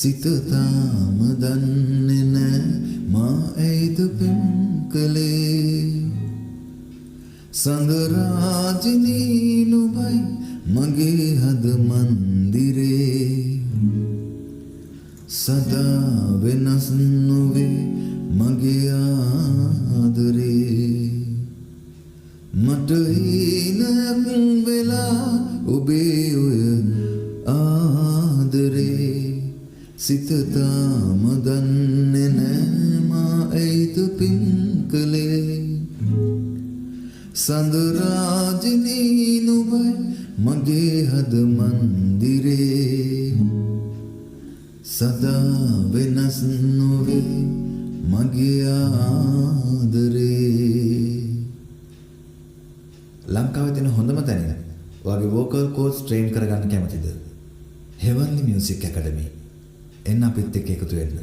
සිත තාම දන්නේ නැ මා ඇයිද පෙම් කළේ සඳරාජිනී නුඹයි මගේ හද මන්දිරේ සදා වෙනස් නොවේ මගේ ආදරේ මට හීනයක් වෙලා ඔබේ ඔය ආදරේ සිත තාම දන්නේ නැ මා ඇයිද පින් කළේ සඳරාජිනී නුඹයි මගේ හද මන්දිරේ සදා වෙනස් නොවේ මගේ ආදරේ ලංකාවේ තියෙන හොඳම තැන ඔයාගේ වෝකල් කෝඩ්ස් ට්‍රේන් කරගන්න කැමතිද? හෙවන්ලි මියුසික් ඇකඩමි එන්න අපිත් එක්ක එකතු වෙන්න